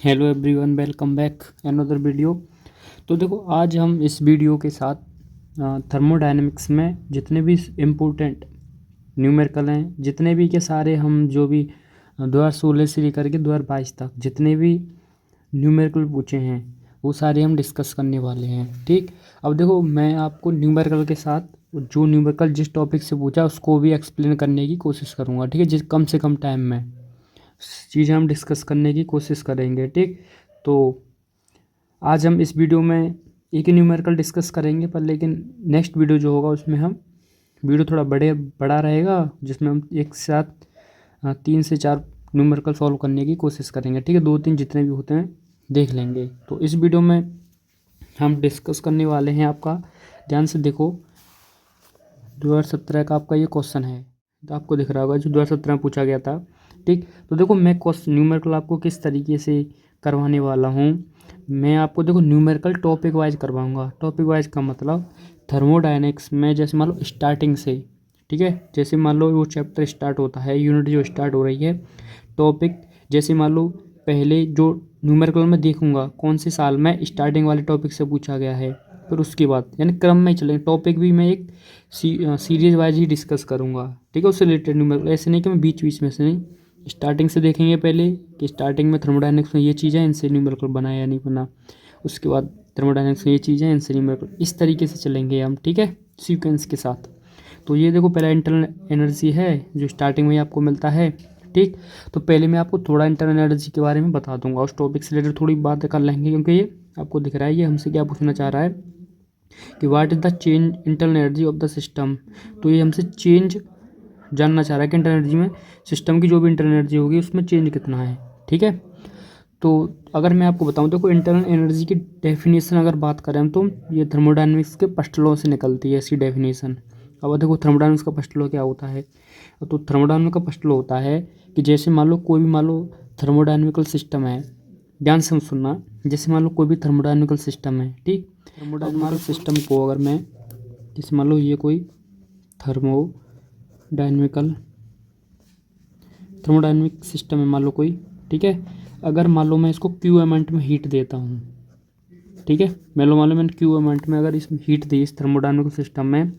Hello everyone, welcome back another video. तो देखो, आज हम इस वीडियो के साथ थर्मोडायनेमिक्स में जितने भी इम्पोर्टेंट न्यूमेरिकल हैं, जितने भी के सारे हम जो भी 2016 से लेकर के 2022 तक जितने भी न्यूमेरिकल पूछे हैं वो सारे हम डिस्कस करने वाले हैं। ठीक, अब देखो, मैं आपको न्यूमेरिकल के साथ जो न्यूमेरिकल जिस टॉपिक से पूछा उसको भी एक्सप्लेन करने की कोशिश करूँगा। ठीक है, जिस कम से कम टाइम में चीज़ें हम डिस्कस करने की कोशिश करेंगे। ठीक, तो आज हम इस वीडियो में एक ही न्यूमेरिकल डिस्कस करेंगे, पर लेकिन नेक्स्ट वीडियो जो होगा उसमें हम वीडियो थोड़ा बड़ा रहेगा, जिसमें हम एक साथ 3 से 4 न्यूमेरिकल सॉल्व करने की कोशिश करेंगे। ठीक है, 2-3 जितने भी होते हैं देख लेंगे। तो इस वीडियो में हम डिस्कस करने वाले हैं, आपका ध्यान से देखो, 2017 का आपका ये क्वेश्चन है, तो आपको दिख रहा होगा जो 2017 में पूछा गया था। ठीक, तो देखो, मैं क्वेश्चन न्यूमेरिकल आपको किस तरीके से करवाने वाला हूँ। मैं आपको देखो न्यूमेरिकल टॉपिक वाइज करवाऊँगा। टॉपिक वाइज का मतलब थर्मोडायनेमिक्स में जैसे मान लो स्टार्टिंग से, ठीक है, जैसे मान लो वो चैप्टर स्टार्ट होता है, यूनिट जो स्टार्ट हो रही है, टॉपिक जैसे मान लो पहले जो न्यूमेरिकल में देखूंगा कौन से साल में स्टार्टिंग वाले टॉपिक से पूछा गया है, फिर उसके बाद यानी क्रम में ही चलेंगे। टॉपिक भी मैं एक सीरीज वाइज ही डिस्कस करूँगा। ठीक है, उससे रिलेटेड न्यूमेरिकल, ऐसे नहीं कि मैं बीच बीच में से नहीं, स्टार्टिंग से देखेंगे पहले कि स्टार्टिंग में थर्मोडायनेमिक्स में ये चीज़ है, इनसे न्यूमेरिकल बना या नहीं बना। उसके बाद थर्मोडायनेमिक्स में ये चीज़ है, इनसे न्यूमेरिकल, इस तरीके से चलेंगे हम। ठीक है, सीक्वेंस के साथ। तो ये देखो, पहला इंटरनल एनर्जी है जो स्टार्टिंग में ही आपको मिलता है। ठीक, तो पहले मैं आपको थोड़ा इंटरनल एनर्जी के बारे में बता दूंगा, उस टॉपिक से रिलेटेड थोड़ी बातें कर लेंगे, क्योंकि ये आपको दिख रहा है ये हमसे क्या पूछना चाह रहा है कि what is the change internal energy of the system. तो ये हमसे चेंज जानना चाह रहा है कि इंटरनल एनर्जी में सिस्टम की जो भी इंटरनल एनर्जी होगी उसमें चेंज कितना है। ठीक है, तो अगर मैं आपको बताऊं, देखो इंटरनल एनर्जी की डेफिनेशन अगर बात करें तो ये थर्मोडायनेमिक्स के फर्स्ट लॉ से निकलती है ऐसी डेफिनेशन। अब देखो, थर्मोडायनेमिक्स का फर्स्ट लॉ क्या होता है। तो थर्मोडायनेमिक्स का फर्स्ट लॉ होता है कि जैसे मान लो कोई भी मान लो थर्मोडायनेमिकल सिस्टम है, ध्यान से सुनना, जैसे मान लो कोई भी थर्मोडायनेमिकल सिस्टम है। ठीक, थर्मोडायनेमिकल सिस्टम को अगर मैं, जैसे मान लो ये कोई थर्मोडायनेमिकल थर्मोडायनेमिक सिस्टम है मान लो कोई। ठीक है, अगर मान लो मैं इसको क्यू अमाउंट में हीट देता हूँ, ठीक है, मान लो मैंने क्यू अमाउंट में अगर इसमें हीट दी इस थर्मोडायनेमिकल सिस्टम में,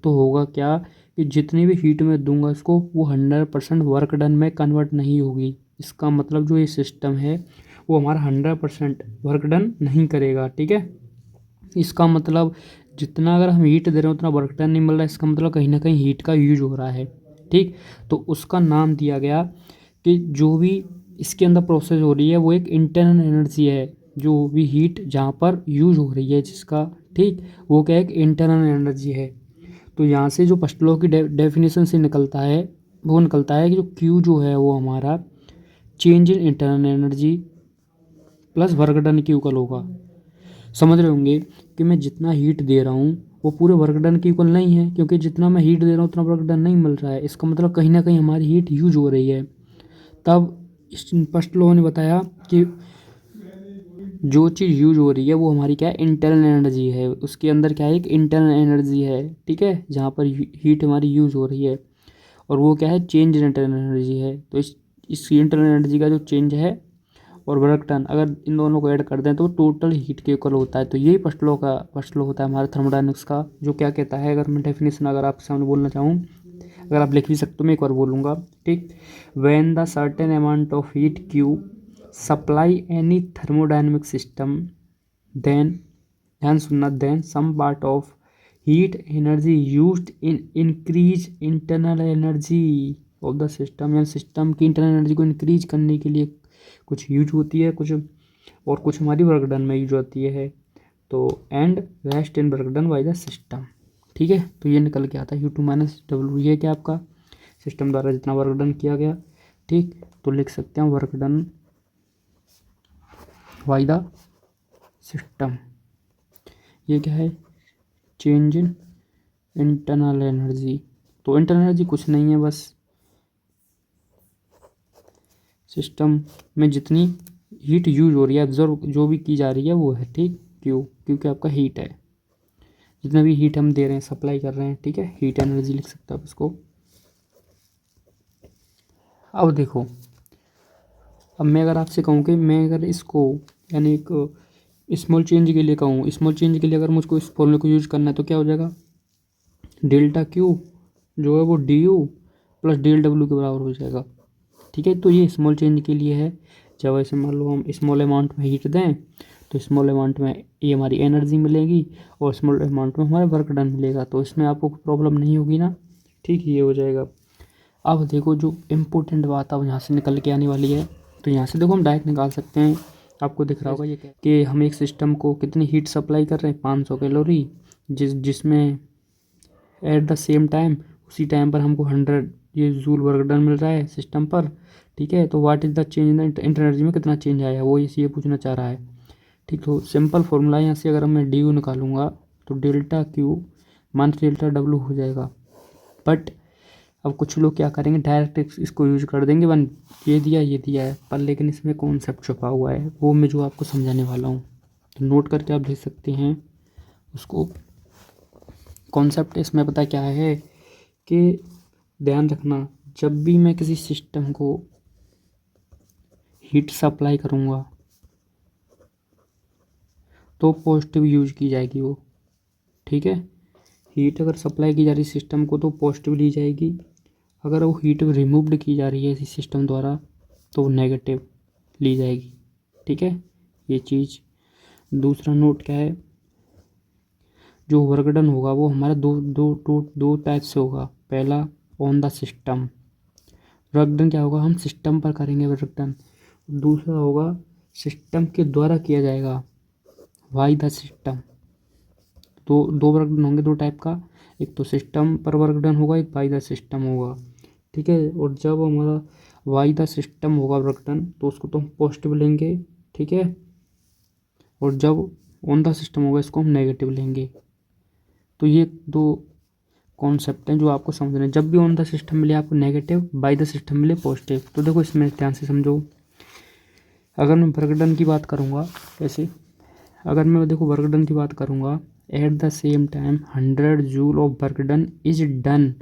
तो होगा क्या कि जितनी भी हीट मैं दूंगा इसको, वो 100% वर्क डन में कन्वर्ट नहीं होगी। इसका मतलब जो ये सिस्टम है वो हमारा 100% वर्क डन नहीं करेगा। ठीक है, इसका मतलब जितना अगर हम हीट दे रहे हैं उतना वर्क डन नहीं मिल रहा है, इसका मतलब कहीं ना कहीं हीट का यूज हो रहा है। ठीक, तो उसका नाम दिया गया कि जो भी इसके अंदर प्रोसेस हो रही है वो एक इंटरनल एनर्जी है, जो भी हीट जहाँ पर यूज हो रही है जिसका, ठीक, वो क्या एक इंटरनल एनर्जी है। तो यहाँ से जो फर्स्ट लॉ की डेफिनेशन से निकलता है, वो निकलता है कि जो क्यू जो है वो हमारा change in internal energy plus work done की इक्वल होगा। समझ रहे होंगे कि मैं जितना हीट दे रहा हूँ वो पूरे वर्क डन की इक्वल नहीं है, क्योंकि जितना मैं हीट दे रहा हूँ उतना वर्क डन नहीं मिल रहा है। इसका मतलब कहीं ना कहीं हमारी हीट यूज हो रही है। तब इस फर्स्ट लॉ ने बताया कि जो चीज़ यूज हो रही है वो हमारी क्या है, इंटरनल एनर्जी है। उसके अंदर क्या है, एक इंटरनल एनर्जी है। ठीक है, जहाँ पर हीट हमारी यूज हो रही है, और वो क्या है, चेंज इन इंटरनल एनर्जी है। तो इस इंटरनल एनर्जी का जो चेंज है और वर्क डन, अगर इन दोनों को ऐड कर दें तो टोटल हीट के इक्वल होता है। तो यही फर्स्ट लॉ होता है हमारे थर्मोडायनेमिक्स का, जो क्या कहता है, अगर मैं डेफिनेशन अगर आपके सामने बोलना चाहूँ, अगर आप लिख भी सकते हो, मैं एक बार बोलूँगा। ठीक, when the certain amount of heat Q supply any thermodynamic system, then, ध्यान सुनना, then some part of heat energy used in increase internal energy of the system, यानी सिस्टम की इंटरनल एनर्जी को इंक्रीज करने के लिए कुछ यूज होती है, कुछ और कुछ हमारी वर्क डन में यूज होती है। तो and rest in work done by the system. ठीक है, तो ये निकल के आता है U2 - W, ये क्या आपका सिस्टम द्वारा जितना वर्क डन किया गया। ठीक, तो लिख सकते हैं work done by the system. ये क्या है, चेंज इन इंटरनल एनर्जी। तो इंटरनल एनर्जी कुछ नहीं है, बस सिस्टम में जितनी हीट यूज हो रही है, ऑब्जर्व जो भी की जा रही है वो है। ठीक, क्यों, क्योंकि आपका हीट है, जितना भी हीट हम दे रहे हैं, सप्लाई कर रहे हैं। ठीक है, हीट एनर्जी लिख सकते हो आप इसको। अब देखो, अब मैं अगर आपसे कहूँ कि मैं अगर इसको यानी एक स्मॉल चेंज के लिए कहूँ, स्मॉल चेंज के लिए अगर मुझको इस फॉर्मूले को यूज करना है तो क्या हो जाएगा, डेल्टा क्यू जो है वो D U plus del W के बराबर हो जाएगा। ठीक है, तो ये स्मॉल चेंज के लिए है। जब ऐसे मान लो हम स्मॉल अमाउंट में हीट दें तो स्मॉल अमाउंट में ये हमारी एनर्जी मिलेगी और स्मॉल अमाउंट में हमारा वर्क डन मिलेगा, तो इसमें आपको प्रॉब्लम नहीं होगी ना। ठीक, ये हो जाएगा। अब देखो जो इम्पोर्टेंट बात अब यहाँ से निकल के आने वाली है, तो यहाँ से देखो हम डायरेक्ट निकाल सकते हैं। आपको दिख रहा होगा ये क्या कि हम एक सिस्टम को कितनी हीट सप्लाई कर रहे हैं, 500 कैलोरी, जिसमें एट द सेम टाइम उसी टाइम पर हमको 100 ये जूल वर्क डन मिल रहा है सिस्टम पर। ठीक है, तो what is the change in the energy में कितना चेंज आया, वो इसी ये पूछना चाह रहा है। ठीक, तो सिंपल फॉर्मूला यहाँ से अगर मैं डी यू निकालूंगा तो delta Q minus delta W हो जाएगा। बट अब कुछ लोग क्या करेंगे, डायरेक्ट इसको यूज कर देंगे, वन ये दिया है पर, लेकिन इसमें कॉन्सेप्ट छुपा हुआ है, वो मैं जो आपको समझाने वाला हूँ, तो नोट करके आप देख सकते हैं उसको। कॉन्सेप्ट इसमें पता क्या है कि ध्यान रखना, जब भी मैं किसी सिस्टम को हीट सप्लाई करूँगा तो पॉजिटिव यूज की जाएगी वो। ठीक है, हीट अगर सप्लाई की जा रही सिस्टम को तो पॉजिटिव ली जाएगी, अगर वो हीट रिमूव्ड की जा रही है इसी सिस्टम द्वारा तो नेगेटिव ली जाएगी। ठीक है, ये चीज़। दूसरा नोट क्या है, जो वर्क डन होगा वो हमारा दो टाइप से होगा। पहला on the system work done, क्या होगा हम सिस्टम पर करेंगे वर्क डन। दूसरा होगा सिस्टम के द्वारा किया जाएगा बाय द सिस्टम। दो वर्क डन होंगे, दो टाइप का, एक तो सिस्टम पर वर्क डन होगा, एक बाय द सिस्टम होगा। ठीक है, और जब हमारा बाय द सिस्टम होगा वर्क डन तो उसको तो हम पॉजिटिव लेंगे। ठीक है, और जब ऑन द सिस्टम होगा इसको हम नेगेटिव लेंगे। तो ये दो कॉन्सेप्ट हैं जो आपको समझना है। जब भी ऑन द सिस्टम मिले आपको नेगेटिव, बाय द सिस्टम मिले पॉजिटिव। तो देखो इसमें ध्यान से समझो, अगर मैं वर्क डन की बात करूँगा, कैसे, अगर मैं देखो वर्क डन की बात करूँगा, at the same time 100 joule of work done is done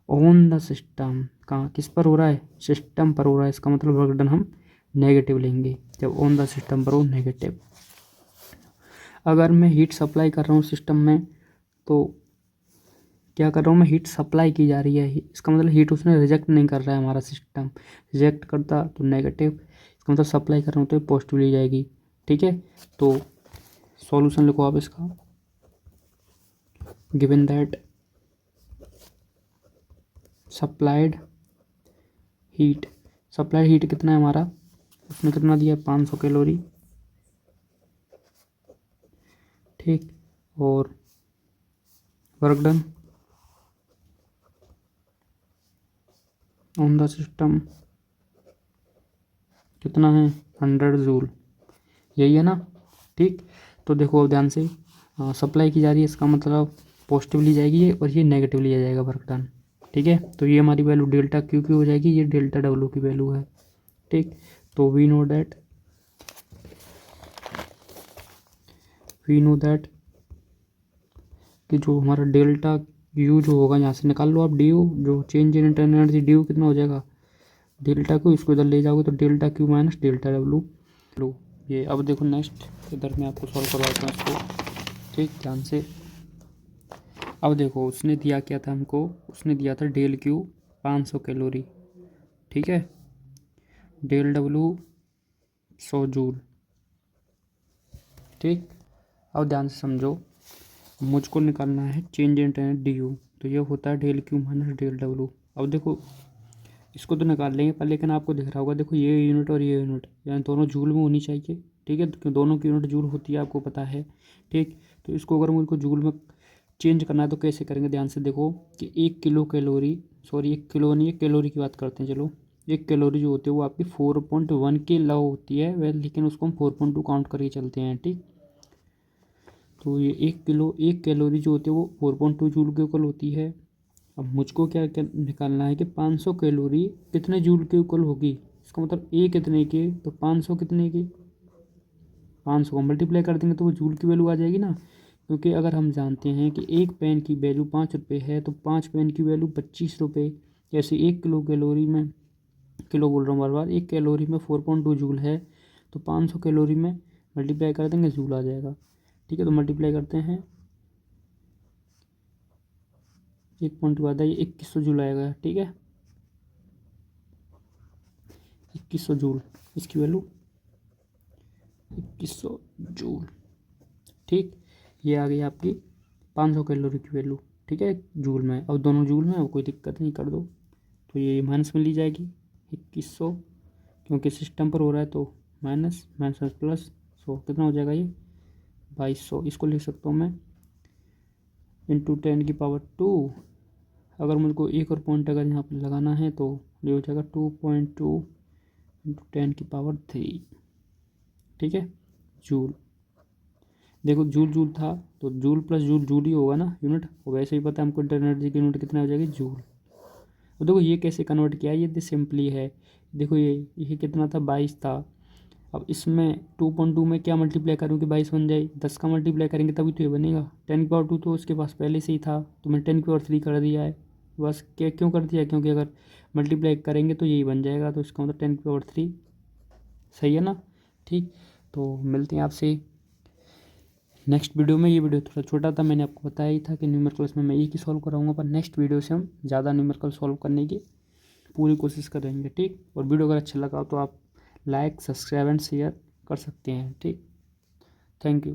on the system. कहाँ, किस पर हो रहा है, सिस्टम पर हो रहा है, इसका मतलब वर्क डन हम नेगेटिव लेंगे जब ऑन द सिस्टम पर हो, नेगेटिव। अगर मैं हीट सप्लाई कर रहा हूँ सिस्टम में तो क्या कर रहा हूँ मैं, हीट सप्लाई की जा रही है, इसका मतलब हीट उसने रिजेक्ट नहीं कर रहा है, हमारा सिस्टम रिजेक्ट करता तो नेगेटिव, इसका मतलब सप्लाई कर रहा हूँ तो पॉजिटिव ली जाएगी। ठीक है, तो सॉल्यूशन लिखो आप इसका, गिवन दैट सप्लाइड हीट कितना है हमारा, उसने कितना दिया, 500 कैलोरी। ठीक, और work done on the system कितना है, 100 जूल, यही है ना। ठीक, तो देखो ध्यान से, सप्लाई की जा रही है इसका मतलब पॉजिटिव ली जाएगी और ये नेगेटिव लिया जाएगा वर्क डन। ठीक है, तो ये हमारी वैल्यू डेल्टा क्यू की हो जाएगी, ये डेल्टा डब्ल्यू की वैल्यू है। ठीक, तो वी नो दैट कि जो हमारा डेल्टा यू जो होगा, यहाँ से निकाल लो आप डी यू, जो change in internal energy D you कितना हो जाएगा, डेल्टा क्यू, इसको इधर ले जाओगे तो delta Q minus delta W लो ये। अब देखो नेक्स्ट इधर मैं आपको सॉल्व करवाता हूँ इसको। ठीक, ध्यान से। अब देखो उसने दिया क्या था हमको, उसने दिया था डेल क्यू 500 कैलोरी। ठीक है, डेल डब्ल्यू 100 जूल। ठीक, अब ध्यान से समझो, मुझको निकालना है change in ten D U, तो ये होता है del Q minus del W. अब देखो इसको तो निकाल लेंगे पर, लेकिन आपको दिख रहा होगा देखो ये यूनिट और ये यूनिट यानी दोनों जूल में होनी चाहिए। ठीक है, तो दोनों की यूनिट जूल होती है, आपको पता है। ठीक, तो इसको अगर मुझको जूल में चेंज करना है तो कैसे करेंगे, ध्यान से देखो कि 1 किलो नहीं, 1 कैलोरी की बात करते हैं। चलो, 1 कैलोरी जो होती है वो आपकी 4.1 के लव होती है वह, लेकिन उसको हम 4.2 काउंट करके चलते हैं। ठीक, तो ये 1 कैलोरी जो होती है वो 4.2 जूल के इक्वल होती है। अब मुझको क्या क्या निकालना है कि 500 कैलोरी कितने जूल के इक्वल होगी, इसका मतलब ए कितने के, तो 500 कितने के, 500 को मल्टीप्लाई कर देंगे तो वो जूल की वैल्यू आ जाएगी ना। क्योंकि अगर हम जानते हैं कि एक पेन की वैल्यू 5 रुपये है तो 5 पेन की वैल्यू 25 रुपये। जैसे 1 किलो कैलोरी में किलो बोल रहा हूँ बार बार, 1 कैलोरी में 4.2 जूल है, तो 500 कैलोरी में मल्टीप्लाई कर देंगे जूल आ जाएगा। ठीक है, तो मल्टीप्लाई करते हैं, 1.2 आता है 2100 जूल आएगा। ठीक है, 2100 जूल, इसकी वैल्यू 2100 जूल। ठीक, ये आ गई आपकी 500 कैलोरी की वैल्यू। ठीक है, जूल में, अब दोनों जूल में, अब कोई दिक्कत नहीं, कर दो तो ये माइनस में ली जाएगी 2100, क्योंकि सिस्टम पर हो रहा है तो माइनस माइनस प्लस 100, कितना हो जाएगा ये 2200। इसको लिख सकता हूँ मैं इंटू 10⁻²। अगर मुझको एक और पॉइंट अगर यहाँ पर लगाना है तो ये हो जाएगा 2.2 इंटू 10⁻3। ठीक है, जूल। देखो जूल जूल था तो जूल प्लस जूल जूल ही होगा ना यूनिट, और वैसे ही पता है हमको इंटरनल एनर्जी की यूनिट कितना हो जाएगी जूल। तो देखो ये कैसे कन्वर्ट किया, ये सिंपली है। देखो ये कितना था 22 था, अब इसमें 2.2 में क्या मल्टीप्लाई करूँ कि 22 बन जाए, 10 का मल्टीप्लाई करेंगे तभी तो ये बनेगा। 10⁻2 तो उसके पास पहले से ही था, तो मैंने 10⁻3 कर दिया है बस। क्या क्यों कर दिया, क्योंकि अगर मल्टीप्लाई करेंगे तो यही बन जाएगा, तो इसका मतलब 10⁻3 सही है ना। ठीक, तो मिलते हैं आपसे नेक्स्ट वीडियो में। ये वीडियो थोड़ा छोटा था, मैंने आपको बताया ही था कि न्यूमेरिकल्स में मैं एक ही सॉल्व कराऊंगा, पर नेक्स्ट वीडियो से हम ज़्यादा न्यूमेरिकल सॉल्व करने की पूरी कोशिश करेंगे। ठीक, और वीडियो अगर अच्छा लगा तो आप लाइक सब्सक्राइब एंड शेयर कर सकते हैं। ठीक, थैंक यू।